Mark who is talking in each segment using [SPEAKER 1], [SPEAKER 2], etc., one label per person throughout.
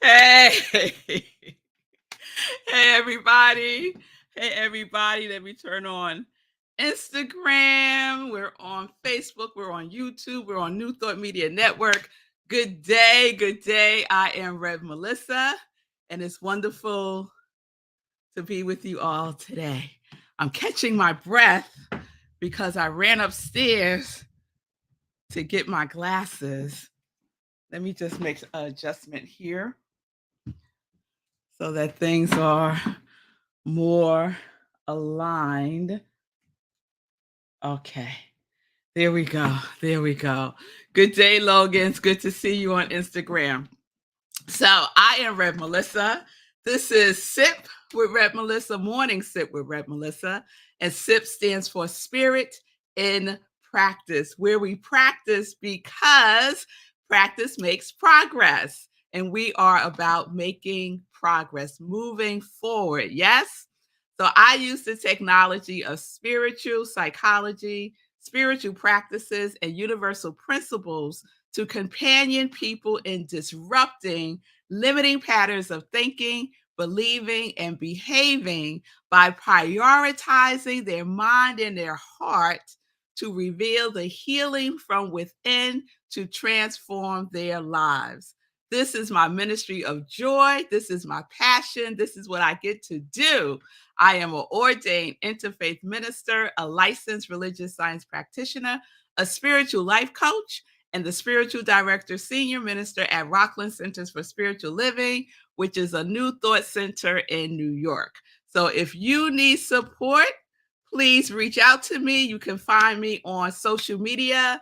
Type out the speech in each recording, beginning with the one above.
[SPEAKER 1] Hey, hey, everybody. Hey, everybody. Let me turn on Instagram. We're on Facebook. We're on YouTube. We're on New Thought Media Network. Good day. Good day. I am Rev Melissa, and it's wonderful to be with you all today. I'm catching my breath because I ran upstairs to get my glasses. Let me just make an adjustment here so that things are more aligned. Okay. There we go. There we go. Good day, Logan. It's good to see you on Instagram. So I am Rev Melissa. This is Sip with Rev Melissa, Morning Sip with Rev Melissa. And SIP stands for Spirit in Practice, where we practice because practice makes progress. And we are about making progress, moving forward. Yes? So I use the technology of spiritual psychology, spiritual practices, and universal principles to companion people in disrupting limiting patterns of thinking, believing, and behaving by prioritizing their mind and their heart to reveal the healing from within to transform their lives. This is my ministry of joy. This is my passion. This is what I get to do. I am an ordained interfaith minister, a licensed religious science practitioner, a spiritual life coach, and the spiritual director, senior minister at Rockland Centers for Spiritual Living, which is a new thought center in New York. So if you need support, please reach out to me. You can find me on social media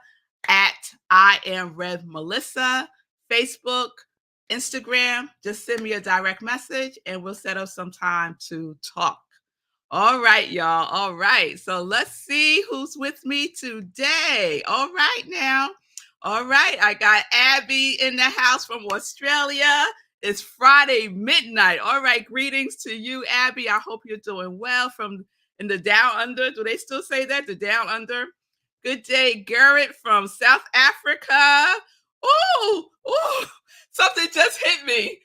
[SPEAKER 1] at iamrevmelissa, Facebook, Instagram. Just send me a direct message and we'll set up some time to talk. All right, y'all. All right. So let's see who's with me today. All right, now. All right. I got Abby in the house from Australia. It's Friday midnight. All right. Greetings to you, Abby. I hope you're doing well from in the down under. Do they still say that? The down under? Good day, Garrett from South Africa. Ooh, ooh, something just hit me.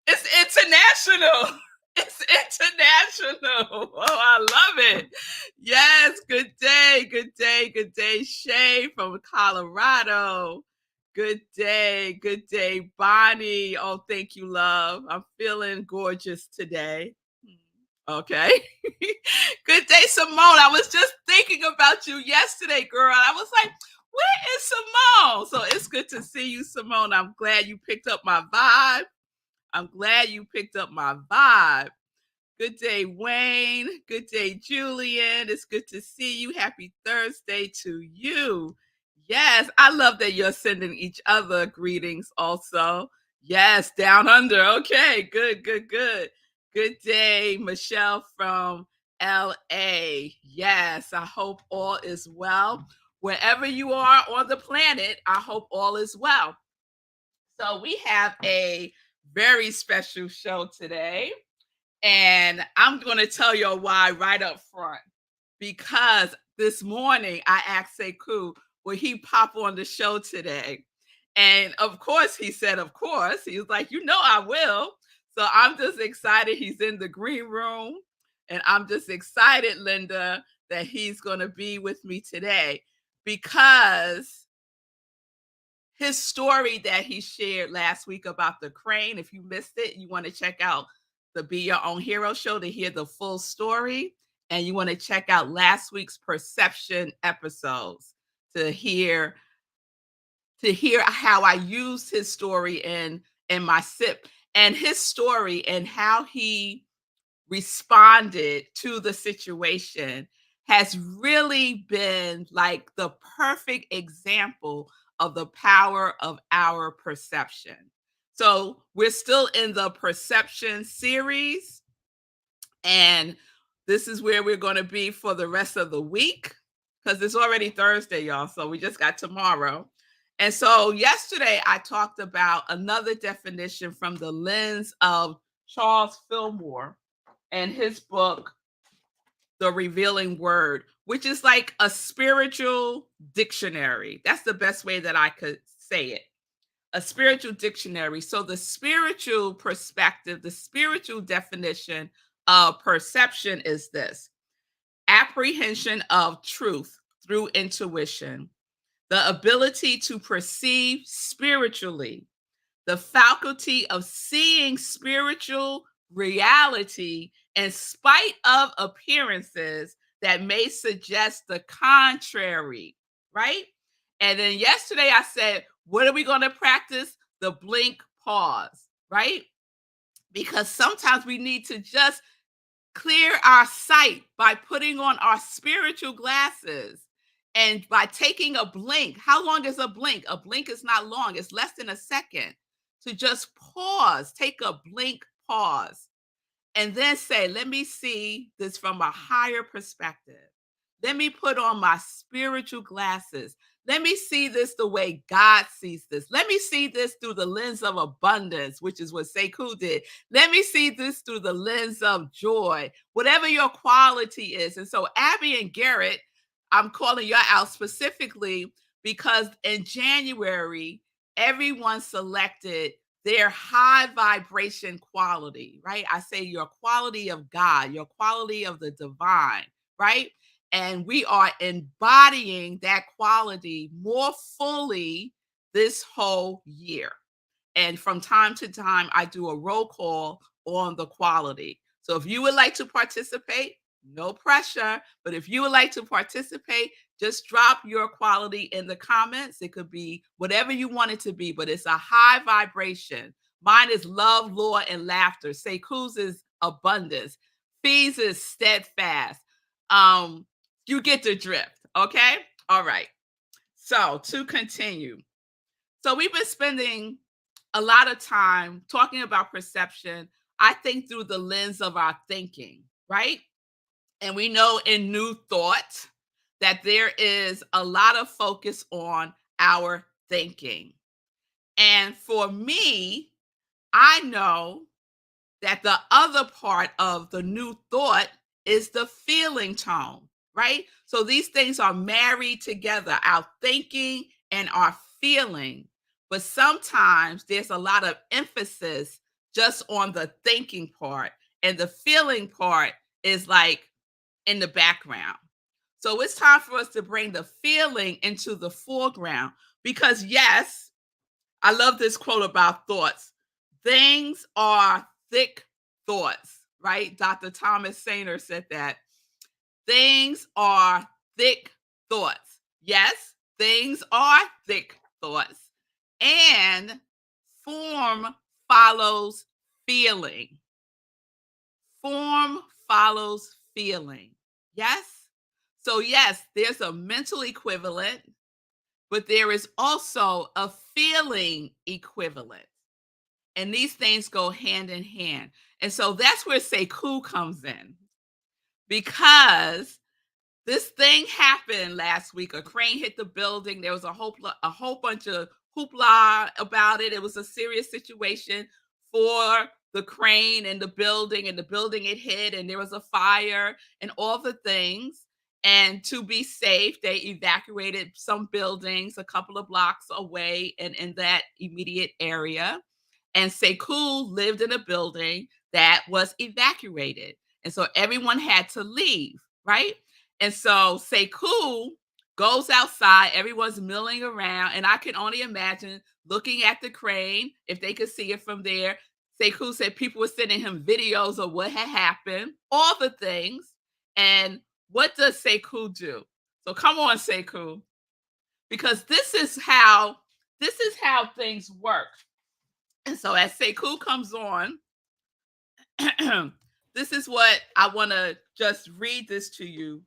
[SPEAKER 1] It's international. It's international. Oh, I love it. Yes, good day, good day, good day. Shay from Colorado. Good day, Bonnie. Oh, thank you, love. I'm feeling gorgeous today. Okay. Good day, Simone. I was just thinking about you yesterday, girl. I was like, where is Simone? So it's good to see you, Simone. I'm glad you picked up my vibe. I'm glad you picked up my vibe. Good day, Wayne. Good day, Julian. It's good to see you. Happy Thursday to you. Yes, I love that you're sending each other greetings also. Yes, down under. Okay, good, good, good. Good day, Michelle from LA. Yes, I hope all is well. Wherever you are on the planet, I hope all is well. So we have a very special show today. And I'm going to tell you why right up front. Because this morning I asked Sekou, will he pop on the show today? And of course, he said, of course. He was like, I will. So I'm just excited. He's in the green room. And I'm just excited, Linda, that he's going to be with me today because his story that he shared last week about the crane, if you missed it, you want to check out the Be Your Own Hero show to hear the full story. And you want to check out last week's perception episodes to hear how I used his story in my SIP and his story and how he responded to the situation has really been like the perfect example of the power of our perception. So we're still in the perception series, and this is where we're going to be for the rest of the week because it's already Thursday, y'all. So we just got tomorrow. And so yesterday I talked about another definition from the lens of Charles Fillmore and his book, The Revealing Word, which is like a spiritual dictionary. That's the best way that I could say it. a spiritual dictionary. So the spiritual perspective, the spiritual definition of perception is this: apprehension of truth through intuition, the ability to perceive spiritually, the faculty of seeing spiritual reality in spite of appearances that may suggest the contrary, right? And then yesterday I said, what are we going to practice? The blink pause, right? Because sometimes we need to just clear our sight by putting on our spiritual glasses and by taking a blink. How long is a blink? A blink is not long, it's less than a second. To just pause, take a blink pause, and then say, let me see this from a higher perspective. Let me put on my spiritual glasses. Let me see this the way God sees this. Let me see this through the lens of abundance, which is what Sekou did. Let me see this through the lens of joy, whatever your quality is. And so, Abby and Garrett, I'm calling you out specifically because in January, everyone selected their high vibration quality, right? I say your quality of God, your quality of the divine, right? And we are embodying that quality more fully this whole year. And from time to time, I do a roll call on the quality. So if you would like to participate, no pressure. But if you would like to participate, just drop your quality in the comments. It could be whatever you want it to be, but it's a high vibration. Mine is love, law, and laughter. Sekou's is abundance. Fees is steadfast. Um, you get the drift. Okay. All right. So to continue. So we've been spending a lot of time talking about perception. I think through the lens of our thinking, right? And we know in New Thought that there is a lot of focus on our thinking. And for me, I know that the other part of the New Thought is the feeling tone, right? So these things are married together, our thinking and our feeling. But sometimes there's a lot of emphasis just on the thinking part, and the feeling part is like in the background. So it's time for us to bring the feeling into the foreground because, yes, I love this quote about thoughts. Things are thick thoughts, right? Dr. Thomas Sainer said that. Things are thick thoughts. Yes, things are thick thoughts. And form follows feeling. Form follows feeling. Yes? So, yes, there's a mental equivalent, but there is also a feeling equivalent. And these things go hand in hand. And so that's where Sekou comes in because this thing happened last week. A crane hit the building. There was a whole bunch of hoopla about it. It was a serious situation for the crane and the building it hit, and there was a fire and all the things. And to be safe, they evacuated some buildings a couple of blocks away and in that immediate area. And Sekou lived in a building that was evacuated. And so everyone had to leave, right? And so Sekou goes outside, everyone's milling around, and I can only imagine looking at the crane, if they could see it from there. Sekou said people were sending him videos of what had happened, all the things. And what does Sekou do? So come on, Sekou, because this is how things work. And so as Sekou comes on, this is what I want to just read this to you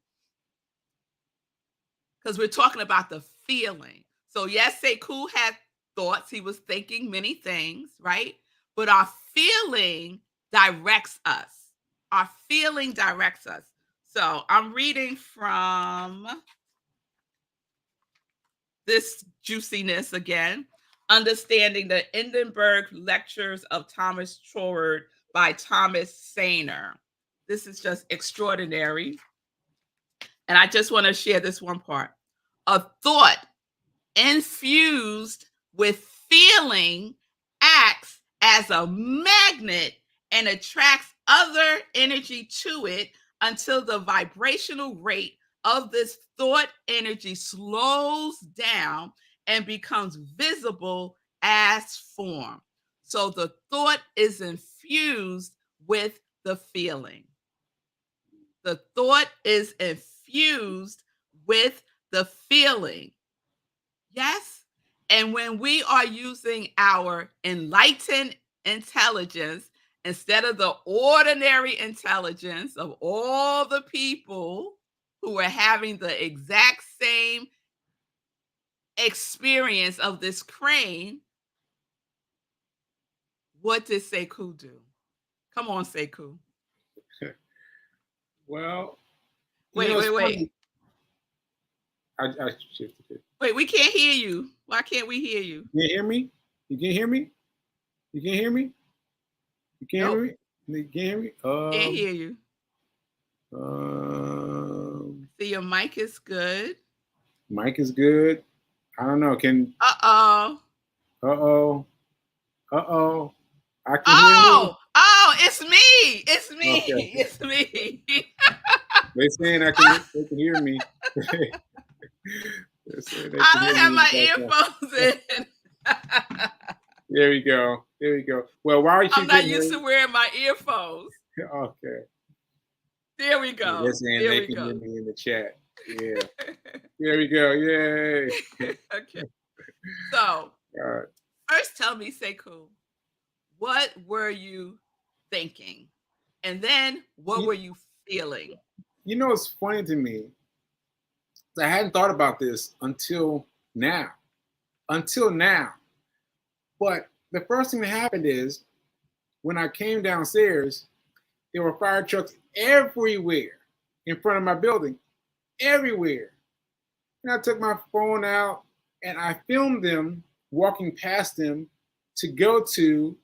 [SPEAKER 1] because we're talking about the feeling. So yes, Sekou had thoughts. He was thinking many things, right? But our feeling directs us. Our feeling directs us. So I'm reading from this juiciness again. Understanding the Edinburgh Lectures of Thomas Troward by Thomas Sainer. This is just extraordinary. And I just want to share this one part. A thought infused with feeling acts as a magnet and attracts other energy to it until the vibrational rate of this thought energy slows down and becomes visible as form. So the thought is infused with the feeling. The thought is infused with the feeling. Yes. And when we are using our enlightened intelligence instead of the ordinary intelligence of all the people who are having the exact same experience of this crane, what did Sekou do? Come on, Sekou.
[SPEAKER 2] Well,
[SPEAKER 1] Wait.
[SPEAKER 2] funny. I shifted it.
[SPEAKER 1] Wait, we can't hear you. Why can't we hear you?
[SPEAKER 2] You can't hear me? You can't hear me? You can't hear me? You can't
[SPEAKER 1] Nope.
[SPEAKER 2] hear me? You can't hear me?
[SPEAKER 1] Can't hear you. See, your mic is good.
[SPEAKER 2] Mic is good. I don't know. Can
[SPEAKER 1] Uh-oh.
[SPEAKER 2] Uh-oh. I can hear you.
[SPEAKER 1] Oh, it's me. It's me.
[SPEAKER 2] Okay.
[SPEAKER 1] It's me.
[SPEAKER 2] They saying they can hear me.
[SPEAKER 1] I don't have my earphones in.
[SPEAKER 2] There we go. Well, why are you?
[SPEAKER 1] I'm not used to wearing my earphones.
[SPEAKER 2] Okay.
[SPEAKER 1] There we go.
[SPEAKER 2] They're saying they can hear me in the chat. Yeah. There we go. Yay.
[SPEAKER 1] Okay. So, first tell me, Sekou, what were you thinking? And then what were you feeling?
[SPEAKER 2] You know, it's funny to me. I hadn't thought about this until now. But the first thing that happened is when I came downstairs, there were fire trucks everywhere in front of my building, everywhere. And I took my phone out and I filmed them walking past them to go to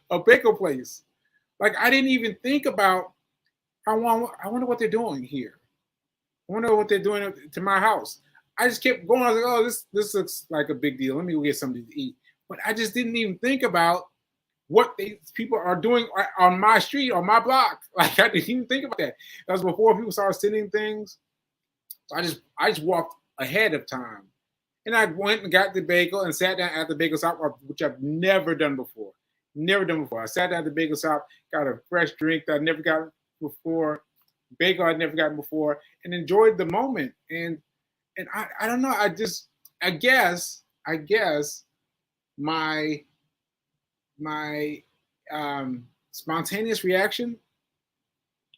[SPEAKER 2] a bagel place. Like, I didn't even think about, I wonder what they're doing here. I wonder what they're doing to my house. I just kept going. I was like, oh, this looks like a big deal. Let me go get something to eat. But I just didn't even think about what these people are doing on my street, on my block. Like, I didn't even think about that. That was before people started sending things. So I just walked ahead of time. And I went and got the bagel and sat down at the bagel shop, which I've never done before. I sat down at the bagel shop, got a fresh drink that I never got before, bagel I'd never gotten before, and enjoyed the moment. And I don't know. I guess my spontaneous reaction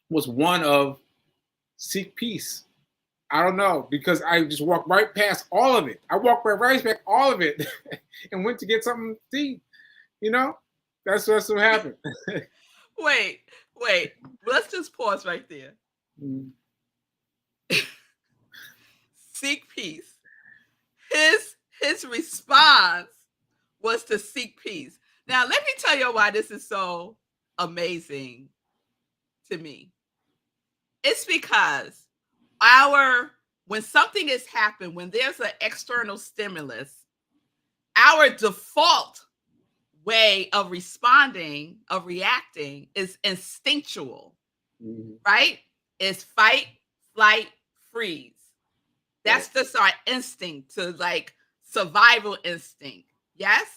[SPEAKER 2] was one of seek peace. I don't know, because I just walked right past all of it. I walked right past all of it and went to get something to eat. You know, that's what happened.
[SPEAKER 1] Wait. Let's just pause right there.
[SPEAKER 2] Mm.
[SPEAKER 1] Seek peace. His response was to seek peace. Now, let me tell you why this is so amazing to me. It's because when something has happened, when there's an external stimulus, our default way of responding, of reacting, is instinctual, right? It's fight, flight, freeze. That's just our instinct, to like survival instinct. Yes?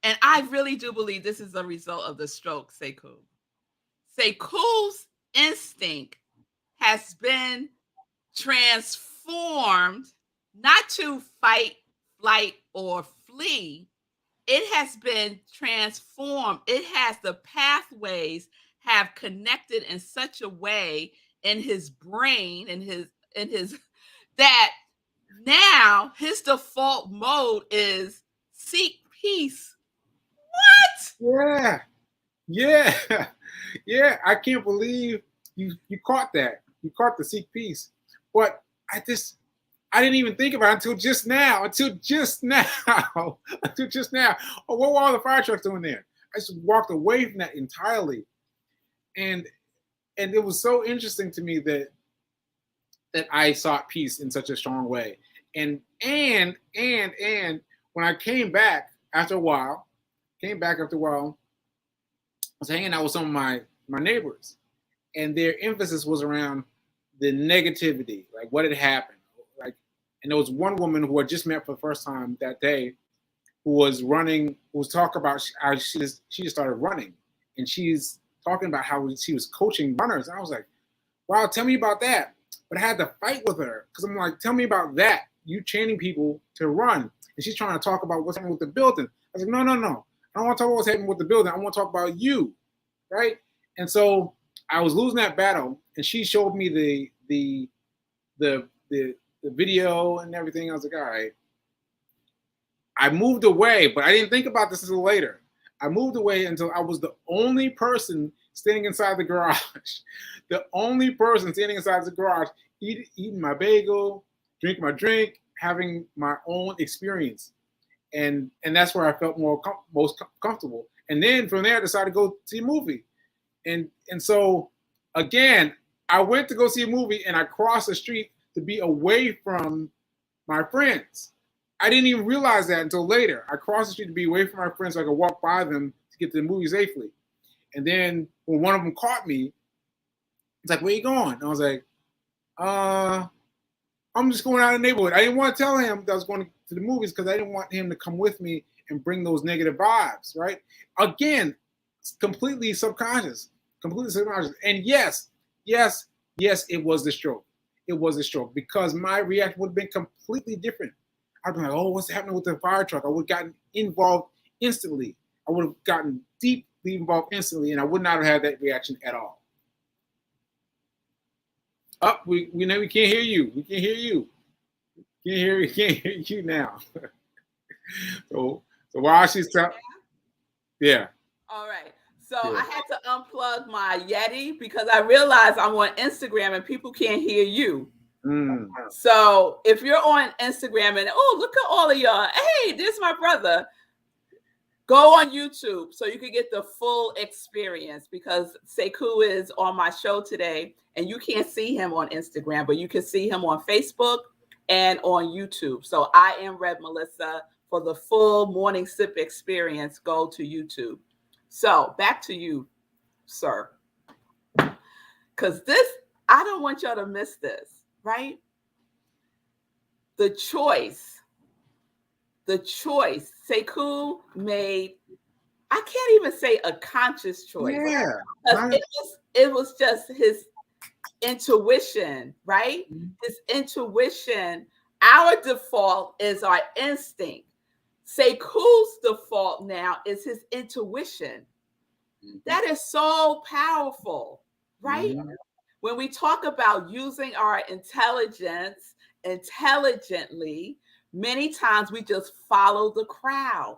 [SPEAKER 1] And I really do believe this is a result of the stroke, Sekou. Sekou's instinct has been transformed not to fight, flight, or flee. It has been transformed. It has, the pathways have connected in such a way in his brain, in his that now his default mode is seek peace. What?
[SPEAKER 2] Yeah. I can't believe you caught that. You caught the seek peace. But I didn't even think about it until just now. Oh, what were all the fire trucks doing there? I just walked away from that entirely. And it was so interesting to me that I sought peace in such a strong way. And when I came back after a while, I was hanging out with some of my neighbors, and their emphasis was around the negativity, like what had happened. Like, and there was one woman who I just met for the first time that day, who was talking about how she just started running, and she's talking about how she was coaching runners. And I was like, wow, tell me about that. But I had to fight with her because I'm like, tell me about that. You training people to run. And she's trying to talk about what's happening with the building. I was like, no. I don't want to talk about what's happening with the building. I want to talk about you, right? And so I was losing that battle, and she showed me the video and everything. I was like, all right. I moved away, but I didn't think about this until later. I moved away until I was the only person standing inside the garage. The only person standing inside the garage, eating my bagel, drinking my drink, having my own experience. And that's where I felt most comfortable. And then from there, I decided to go see a movie. And so, again, I went to go see a movie, and I crossed the street to be away from my friends. I didn't even realize that until later. I crossed the street to be away from my friends so I could walk by them to get to the movie safely. And then when one of them caught me, it's like, where you going? And I was like, I'm just going out of the neighborhood. I didn't want to tell him that I was going to the movies because I didn't want him to come with me and bring those negative vibes, right? Again, completely subconscious. And yes, it was the stroke. It was a stroke because my reaction would have been completely different. I'd be like, oh, what's happening with the fire truck? I would have gotten involved instantly. I would have gotten deeply involved instantly, and I would not have had that reaction at all. We can't hear you. We can't hear you. Can't hear you now. so while she's talking, yeah.
[SPEAKER 1] All right. So yeah. I had to unplug my Yeti because I realized I'm on Instagram and people can't hear you.
[SPEAKER 2] Mm.
[SPEAKER 1] So if you're on Instagram and look at all of y'all, hey, this is my brother. Go on YouTube so you can get the full experience because Sekou is on my show today and you can't see him on Instagram, but you can see him on Facebook and on YouTube. So I am Rev Melissa. For the full morning sip experience, go to YouTube. So back to you, sir. Because I don't want y'all to miss this, right? The choice Sekou made, I can't even say a conscious choice.
[SPEAKER 2] Yeah.
[SPEAKER 1] It was just his intuition, right? Mm-hmm. His intuition. Our default is our instinct. Sekou's default now is his intuition. Mm-hmm. That is so powerful, right? Mm-hmm. When we talk about using our intelligence intelligently, many times we just follow the crowd,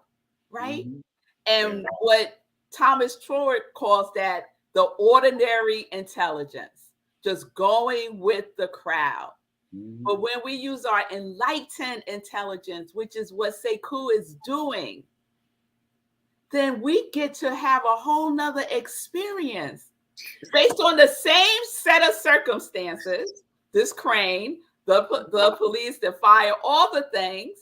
[SPEAKER 1] right? Mm-hmm. And what Thomas Trort calls that the ordinary intelligence, just going with the crowd. Mm-hmm. But when we use our enlightened intelligence, which is what Sekou is doing, then we get to have a whole nother experience based on the same set of circumstances, this crane, the police, the fire, all the things,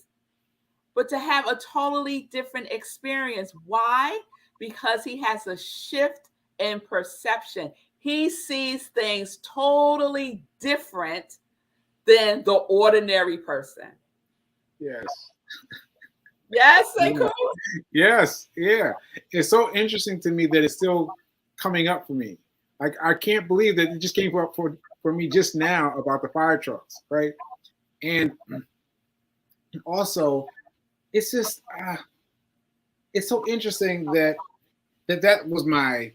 [SPEAKER 1] but to have a totally different experience. Why? Because he has a shift in perception. He sees things totally different than the ordinary person.
[SPEAKER 2] Yes.
[SPEAKER 1] Yes, Sekou?
[SPEAKER 2] Yes, yeah. It's so interesting to me that it's still coming up for me. Like, I can't believe that it just came up for me just now about the fire trucks, right? And also, it's just, it's so interesting that was my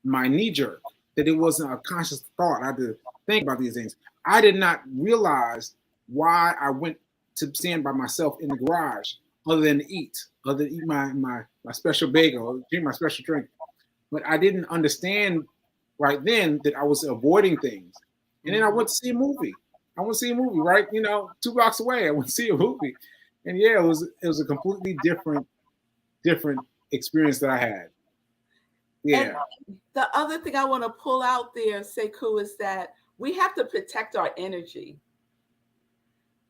[SPEAKER 2] knee jerk, that it wasn't a conscious thought. I had to think about these things. I did not realize why I went to stand by myself in the garage other than to eat my special bagel, drink my special drink. But I didn't understand right then that I was avoiding things. And then I went to see a movie. Right? 2 blocks away. I went to see a movie. And yeah, it was a completely different experience that I had. Yeah.
[SPEAKER 1] And the other thing I want to pull out there, Sekou, is that we have to protect our energy.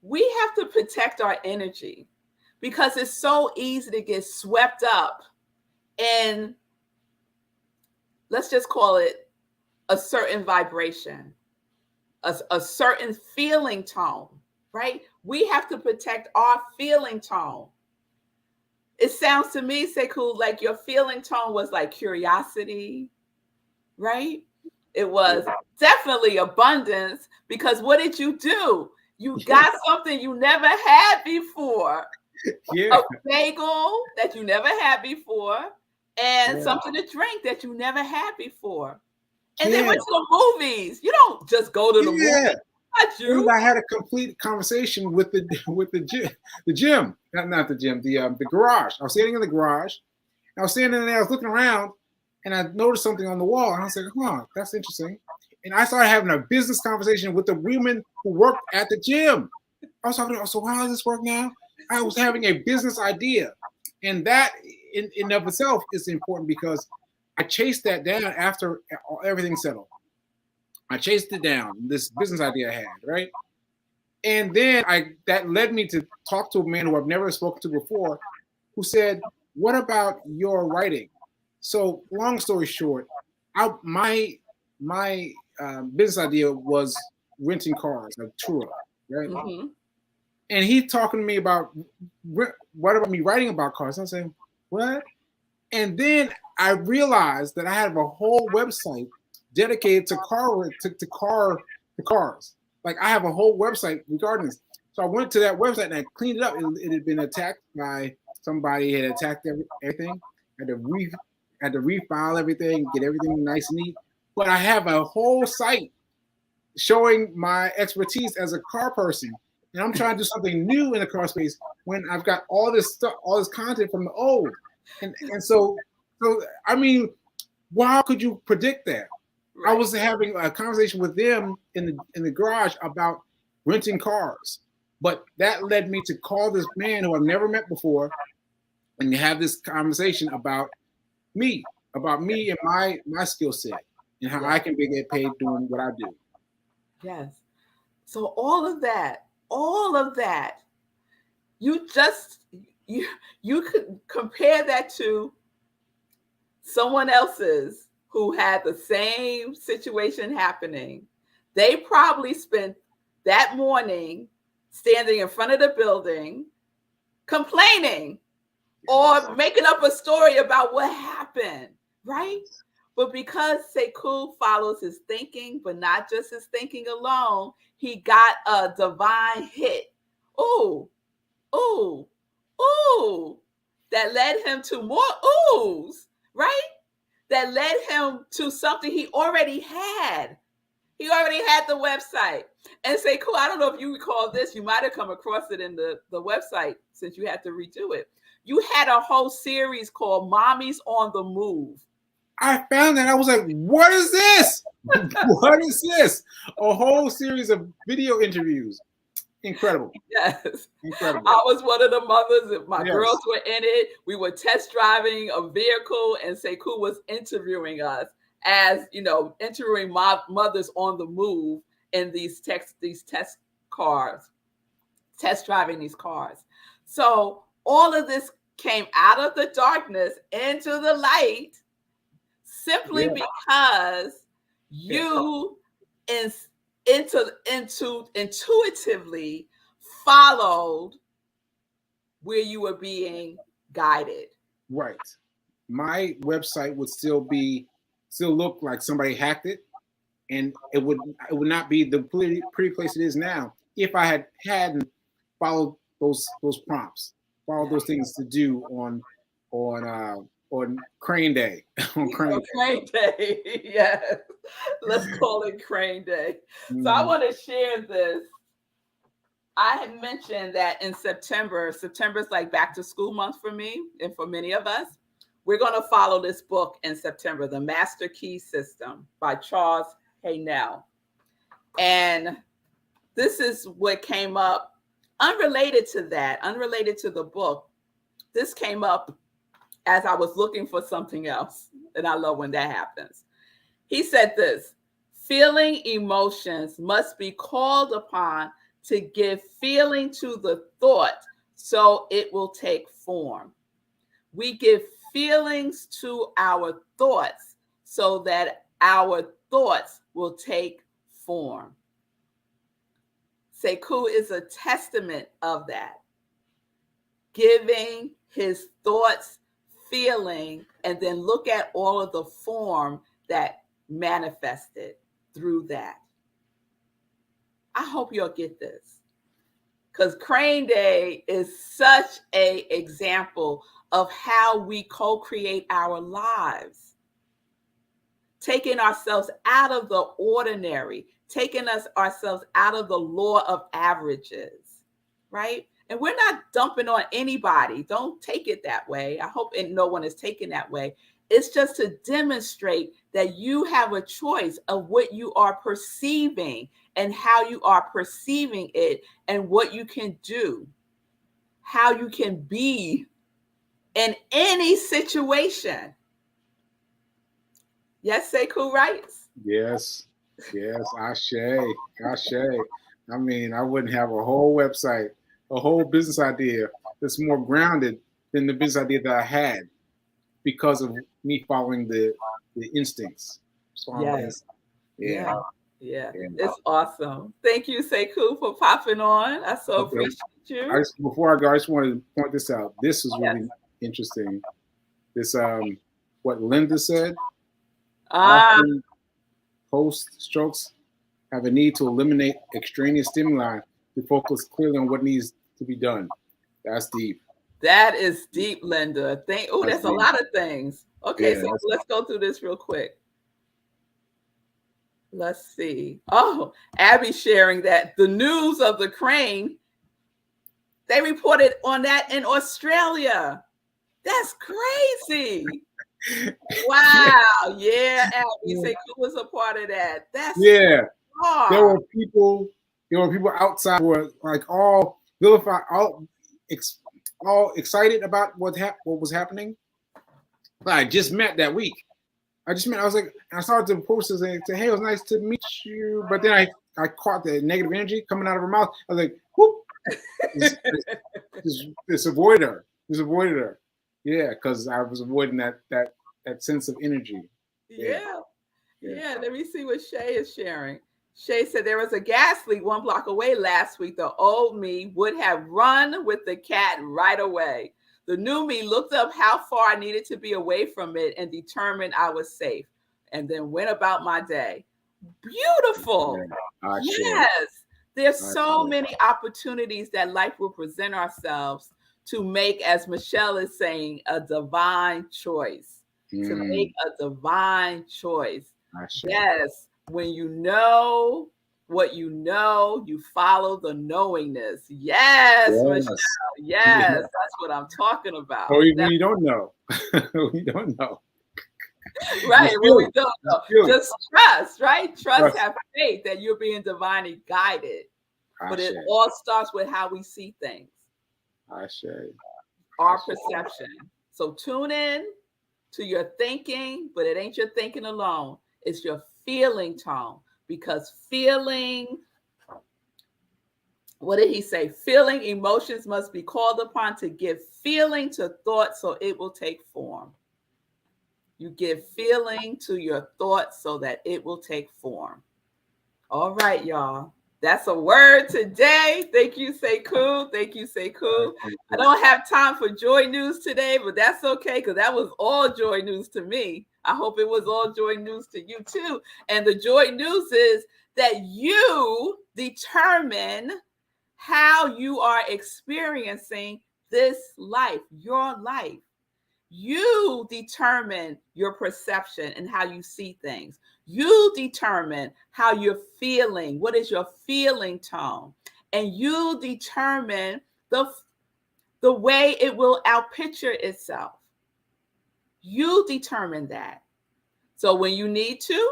[SPEAKER 1] we have to protect our energy because it's so easy to get swept up in, let's just call it, a certain vibration, a certain feeling tone, right? We have to protect our feeling tone. It sounds to me, Sekou, like your feeling tone was like curiosity, right? It was definitely abundance, because what did you do? You got something you never had before.
[SPEAKER 2] Yeah.
[SPEAKER 1] A bagel that you never had before, and something to drink that you never had before. And then went to the movies. You don't just go to the movies. Not you.
[SPEAKER 2] And I had a complete conversation with the gym, not the gym, the garage. I was standing in the garage. I was standing there. I was looking around, and I noticed something on the wall. And I was like, "Huh, that's interesting." And I started having a business conversation with the women who worked at the gym. I was talking, so how does this work now? I was having a business idea, and that in of itself is important because I chased that down after everything settled. I chased it down, this business idea I had, right? And then that led me to talk to a man who I've never spoken to before, who said, "What about your writing?" So, long story short, my business idea was renting cars, like tour, right?
[SPEAKER 1] Mm-hmm.
[SPEAKER 2] And he talking to me about what about me writing about cars? I'm saying, what? And then I realized that I have a whole website dedicated to cars. Like I have a whole website regarding this. So I went to that website and I cleaned it up. It had been attacked by somebody. Had attacked everything. Had to refile everything, get everything nice and neat. But I have a whole site showing my expertise as a car person. And I'm trying to do something new in the car space when I've got all this stuff, all this content from the old. And so I mean, how could you predict that? Right. I was having a conversation with them in the garage about renting cars, but that led me to call this man who I've never met before, and have this conversation about me and my skill set and how I can get paid doing what I do.
[SPEAKER 1] Yes. So all of that, you could compare that to someone else's who had the same situation happening. They probably spent that morning standing in front of the building complaining or making up a story about what happened, right? But because Sekou follows his thinking, but not just his thinking alone, he got a divine hit. Ooh, ooh, ooh. That led him to more oohs, right? That led him to something he already had. He already had the website. And Sekou, I don't know if you recall this. You might have come across it in the website since you had to redo it. You had a whole series called Mommies on the Move.
[SPEAKER 2] I found that. I was like, what is this? What is this? A whole series of video interviews. Incredible.
[SPEAKER 1] Yes.
[SPEAKER 2] Incredible.
[SPEAKER 1] I was one of the mothers. My girls were in it. We were test driving a vehicle, and Sekou was interviewing us as, interviewing my mothers on the move in these test cars, test driving these cars. So all of this came out of the darkness into the light simply because you intuitively followed where you were being guided.
[SPEAKER 2] Right. My website would still look like somebody hacked it, and it would not be the pretty place it is now if I hadn't followed those prompts, followed those things to do on Crane Day. On
[SPEAKER 1] Crane Day. Yes. Let's call it Crane Day. Mm-hmm. So I want to share this. I had mentioned that in September's like back to school month for me and for many of us. We're going to follow this book in September, The Master Key System by Charles Haanel. And this is what came up unrelated to the book. This came up as I was looking for something else. And I love when that happens. He said this: feeling emotions must be called upon to give feeling to the thought so it will take form. We give feelings to our thoughts so that our thoughts will take form. Sekou is a testament of that, giving his thoughts feeling, and then look at all of the form that manifested through that. I hope you'll get this, because Crane Day is such an example of how we co-create our lives, taking ourselves out of the ordinary, taking ourselves out of the law of averages, right? And we're not dumping on anybody. Don't take it that way. I hope no one is taken that way. It's just to demonstrate that you have a choice of what you are perceiving and how you are perceiving it and what you can do, how you can be in any situation. Yes, Sekou writes.
[SPEAKER 2] Yes. Ashe. I mean, I wouldn't have a whole website, a whole business idea that's more grounded than the business idea that I had because of me following the instincts. So
[SPEAKER 1] Yes.
[SPEAKER 2] Yeah.
[SPEAKER 1] It's awesome. Thank you, Sekou, for popping on. I so appreciate you.
[SPEAKER 2] Before I go, I just wanted to point this out. This is really interesting. This what Linda said. Often post-strokes have a need to eliminate extraneous stimuli to focus clearly on what needs to be done. That's deep.
[SPEAKER 1] That is deep, Linda. That's a lot of things. Okay, so let's go through this real quick. Let's see. Oh, Abby sharing that the news of the crane, they reported on that in Australia. That's crazy. Wow. Yeah, Abby, Sekou was a part of that. That's hard.
[SPEAKER 2] There were people outside who were like all vilified, all excited about what was happening. I just met that week. I was like, I started to post this and say, hey, it was nice to meet you. But then I caught the negative energy coming out of her mouth. I was like, whoop. Just avoided her. Just avoided her. Yeah, because I was avoiding that sense of energy.
[SPEAKER 1] Yeah. Let me see what Shay is sharing. Shay said there was a gas leak 1 block away last week. The old me would have run with the cat right away. The new me looked up how far I needed to be away from it and determined I was safe, and then went about my day. Beautiful. Yes. There's so many opportunities that life will present ourselves to make, as Michelle is saying, a divine choice. To make a divine choice. Yes. When you know what you know, you follow the knowingness. Yes, Michelle. Yes, that's what I'm talking about.
[SPEAKER 2] Or even you don't know. We don't know.
[SPEAKER 1] Right, when we don't know. Just trust, right? Trust, have faith that you're being divinely guided. But it all starts with how we see things. Our perception. So tune in to your thinking, but it ain't your thinking alone. It's your feeling tone, because feeling, what did he say? Feeling emotions must be called upon to give feeling to thought so it will take form. You give feeling to your thoughts so that it will take form. All right, y'all. That's a word today. Thank you, Sekou. Thank you, Sekou. I don't have time for joy news today, but that's okay, because that was all joy news to me. I hope it was all joy news to you too. And the joy news is that you determine how you are experiencing this life, your life. You determine your perception and how you see things. You determine how you're feeling. What is your feeling tone? And you determine the way it will outpicture itself. You determine that. So when you need to,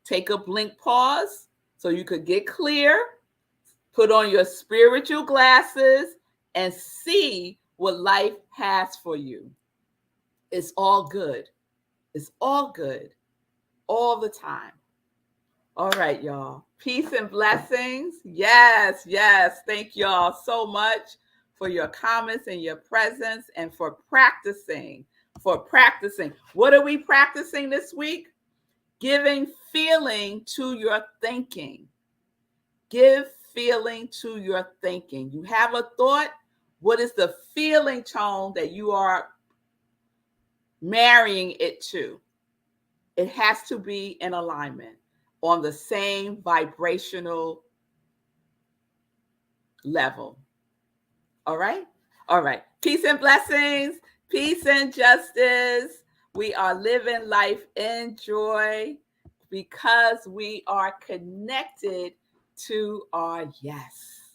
[SPEAKER 1] take a blink pause so you could get clear, put on your spiritual glasses, and see what life has for you. It's all good. It's all good all the time. All right, y'all. Peace and blessings. Yes, yes. Thank y'all so much for your comments and your presence and for practicing. For practicing. What are we practicing this week? Giving feeling to your thinking. Give feeling to your thinking. You have a thought. What is the feeling tone that you are marrying it to? It has to be in alignment on the same vibrational level. All right? All right. Peace and blessings, peace and justice. We are living life in joy because we are connected to our yes.